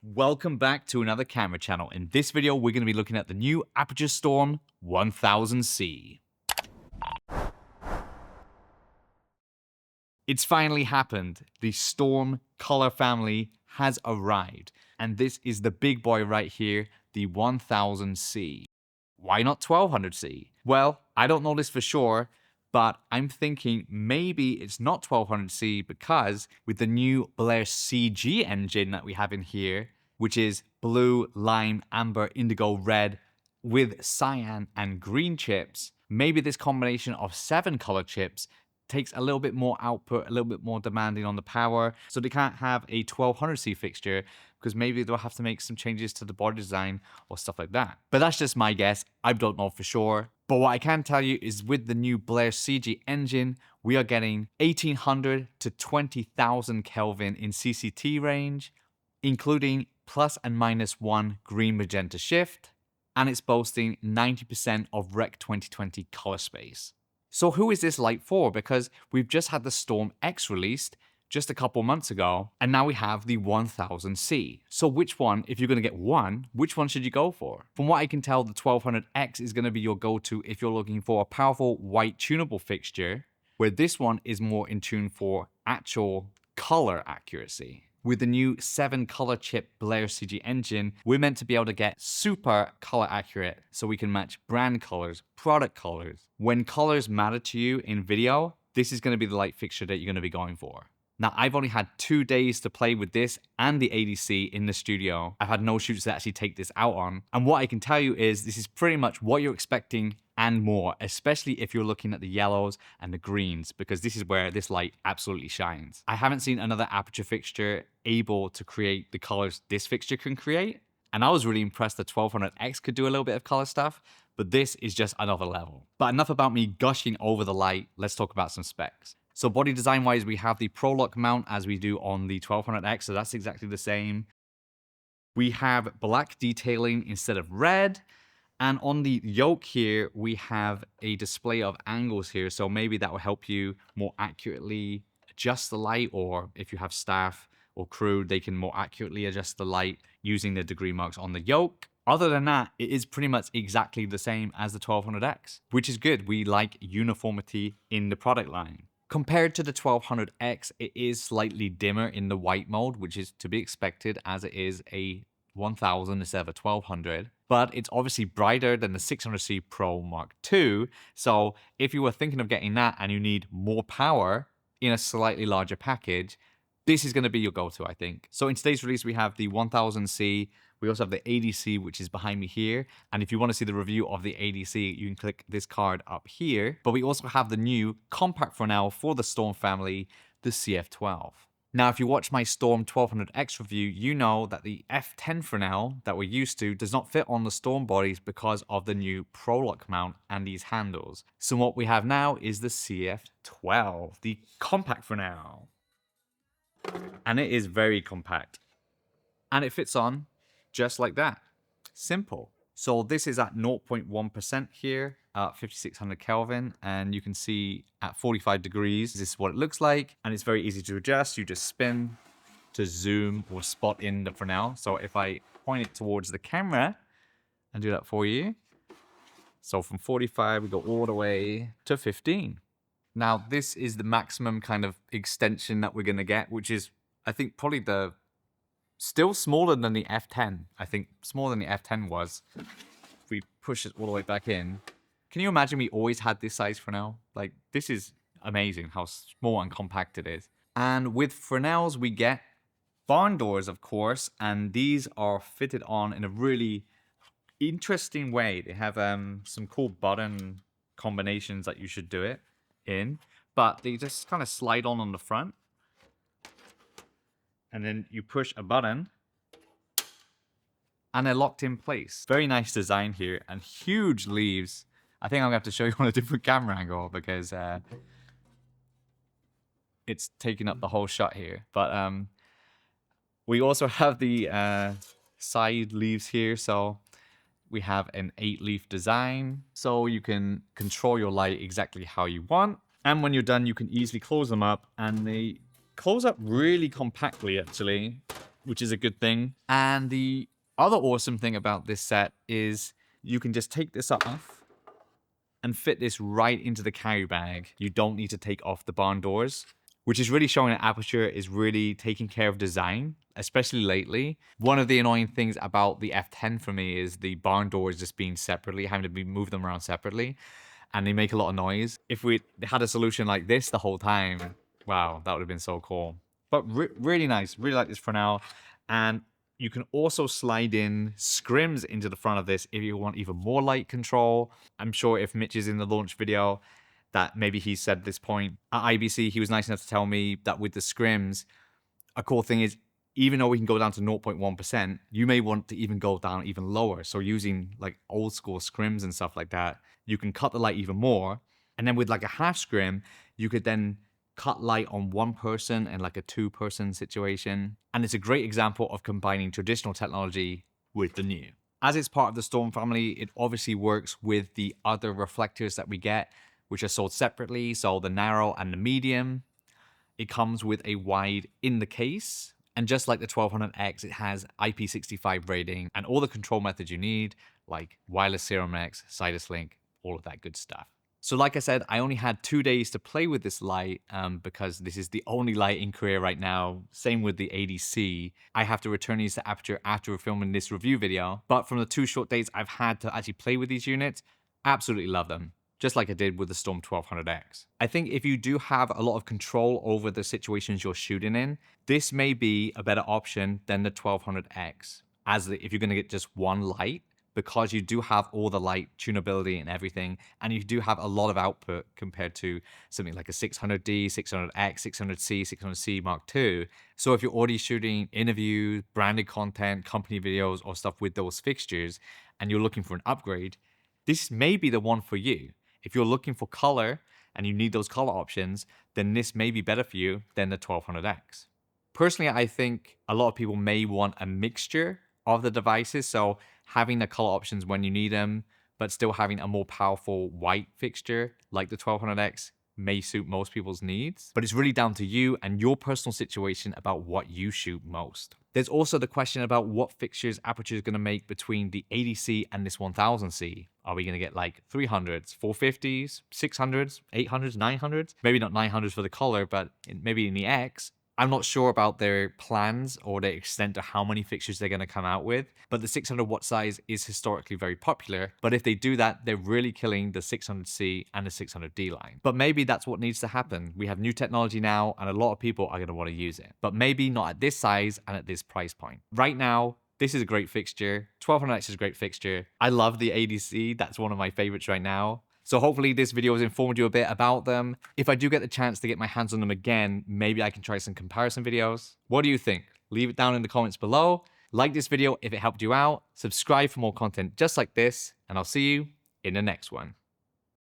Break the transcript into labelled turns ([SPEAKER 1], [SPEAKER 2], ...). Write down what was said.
[SPEAKER 1] Welcome back to another camera channel. In this video, we're going to be looking at the new Aputure STORM 1000C. It's finally happened. The STORM color family has arrived. And this is the big boy right here, the 1000C. Why not 1200C? Well, I don't know this for sure, but I'm thinking maybe it's not 1200C because with the new Blair-cg engine that we have in here, which is blue, lime, amber, indigo, red, with cyan and green chips, maybe this combination of 7 color chips takes a little bit more output, a little bit more demanding on the power, so they can't have a 1200C fixture because maybe they'll have to make some changes to the body design or stuff like that. But that's just my guess. I don't know for sure. But what I can tell you is with the new Blair-cg engine, we are getting 1800 to 20,000 Kelvin in CCT range, including plus and minus 1 green magenta shift, and it's boasting 90% of Rec 2020 color space. So who is this light for? Because we've just had the Storm X released just a couple months ago, and now we have the 1000C. So which one, if you're going to get one, which one should you go for? From what I can tell, the 1200X is going to be your go-to if you're looking for a powerful white tunable fixture, where this one is more in tune for actual color accuracy. With the new 7 color chip Blair-cg engine, we're meant to be able to get super color accurate so we can match brand colors, product colors. When colors matter to you in video, this is going to be the light fixture that you're going to be going for. Now, I've only had 2 days to play with this and the ADC in the studio. I've had no shoots to actually take this out on. And what I can tell you is this is pretty much what you're expecting and more, especially if you're looking at the yellows and the greens, because this is where this light absolutely shines. I haven't seen another Aputure fixture able to create the colors this fixture can create. And I was really impressed that 1200X could do a little bit of color stuff, but this is just another level. But enough about me gushing over the light. Let's talk about some specs. So body design wise, we have the Pro-Lock mount as we do on the 1200X, so that's exactly the same. We have black detailing instead of red. And on the yoke here, we have a display of angles here. So maybe that will help you more accurately adjust the light, or if you have staff or crew, they can more accurately adjust the light using the degree marks on the yoke. Other than that, it is pretty much exactly the same as the 1200X, which is good. We like uniformity in the product line. Compared to the 1200X, it is slightly dimmer in the white mode, which is to be expected as it is a 1000 instead of a 1200. But it's obviously brighter than the 600C Pro Mark II. So if you were thinking of getting that and you need more power in a slightly larger package, this is going to be your go-to, I think. So in today's release, we have the 1000C. We also have the ADC, which is behind me here. And if you want to see the review of the ADC, you can click this card up here. But we also have the new compact Fresnel for the Storm family, the CF12. Now, if you watch my Storm 1200X review, you know that the F10 Fresnel that we're used to does not fit on the Storm bodies because of the new Pro-Lock mount and these handles. So what we have now is the CF12, the compact Fresnel. And it is very compact. And it fits on just like that. Simple. So this is at 0.1% here at 5600 Kelvin, and you can see at 45 degrees, this is what it looks like, and it's very easy to adjust. You just spin to zoom or spot in the Fresnel. So if I point it towards the camera and do that for you, so from 45, we go all the way to 15. Now, this is the maximum kind of extension that we're going to get, which is, I think, probably the still smaller than the F10. I think smaller than the F10 was. If we push it all the way back in. Can you imagine we always had this size Fresnel? Like, this is amazing how small and compact it is. And with Fresnels, we get barn doors, of course, and these are fitted on in a really interesting way. They have some cool button combinations that you should do it in, but they just kind of slide on the front. And then you push a button and they're locked in place. Very nice design here and huge leaves. I think I'm gonna have to show you on a different camera angle because it's taking up the whole shot here. But we also have the side leaves here. So we have an 8-leaf design. So you can control your light exactly how you want. And when you're done, you can easily close them up, and they close up really compactly, actually. which is a good thing. And the other awesome thing about this set is you can just take this off and fit this right into the carry bag. You don't need to take off the barn doors, which is really showing that Aputure is really taking care of design, especially lately. One of the annoying things about the F10 for me is the barn doors just being separately, having to move them around separately, and they make a lot of noise. If we had a solution like this the whole time, wow, that would have been so cool. But really nice, really like this for now. And you can also slide in scrims into the front of this if you want even more light control. I'm sure if Mitch is in the launch video, that maybe he said this point. At IBC, he was nice enough to tell me that with the scrims, a cool thing is, even though we can go down to 0.1%, you may want to even go down even lower. So using like old school scrims and stuff like that, you can cut the light even more. And then with like a half scrim, you could then cut light on one person and like a two-person situation. And it's a great example of combining traditional technology with the new. As it's part of the Storm family, it obviously works with the other reflectors that we get, which are sold separately. So the narrow and the medium. It comes with a wide in the case. And just like the 1200X, it has IP65 rating and all the control methods you need, like wireless serial X, Sidus Link, all of that good stuff. So like I said, I only had 2 days to play with this light because this is the only light in Korea right now. Same with the 80C. I have to return these to Aputure after filming this review video. But from the 2 short days I've had to actually play with these units, absolutely love them. Just like I did with the Storm 1200X. I think if you do have a lot of control over the situations you're shooting in, this may be a better option than the 1200X. If you're gonna get just one light, because you do have all the light tunability and everything, and you do have a lot of output compared to something like a 600D, 600X, 600C, 600C Mark II. So if you're already shooting interviews, branded content, company videos, or stuff with those fixtures, and you're looking for an upgrade, this may be the one for you. If you're looking for color and you need those color options, then this may be better for you than the 1200X. Personally, I think a lot of people may want a mixture of the devices, so having the color options when you need them, but still having a more powerful white fixture like the 1200X may suit most people's needs. But it's really down to you and your personal situation about what you shoot most. There's also the question about what fixtures Aputure is going to make between the 80C and this 1000C. Are we going to get like 300s, 450s, 600s, 800s, 900s? Maybe not 900s for the color, but maybe in the X. I'm not sure about their plans or their extent to how many fixtures they're going to come out with, but the 600 watt size is historically very popular. But if they do that, they're really killing the 600C and the 600D line. But maybe that's what needs to happen. We have new technology now, and a lot of people are going to want to use it, but maybe not at this size and at this price point. Right now, this is a great fixture. 1200X is a great fixture. I love the 80C. That's one of my favorites right now. So hopefully this video has informed you a bit about them. If I do get the chance to get my hands on them again, maybe I can try some comparison videos. What do you think? Leave it down in the comments below. Like this video if it helped you out. Subscribe for more content just like this, and I'll see you in the next one.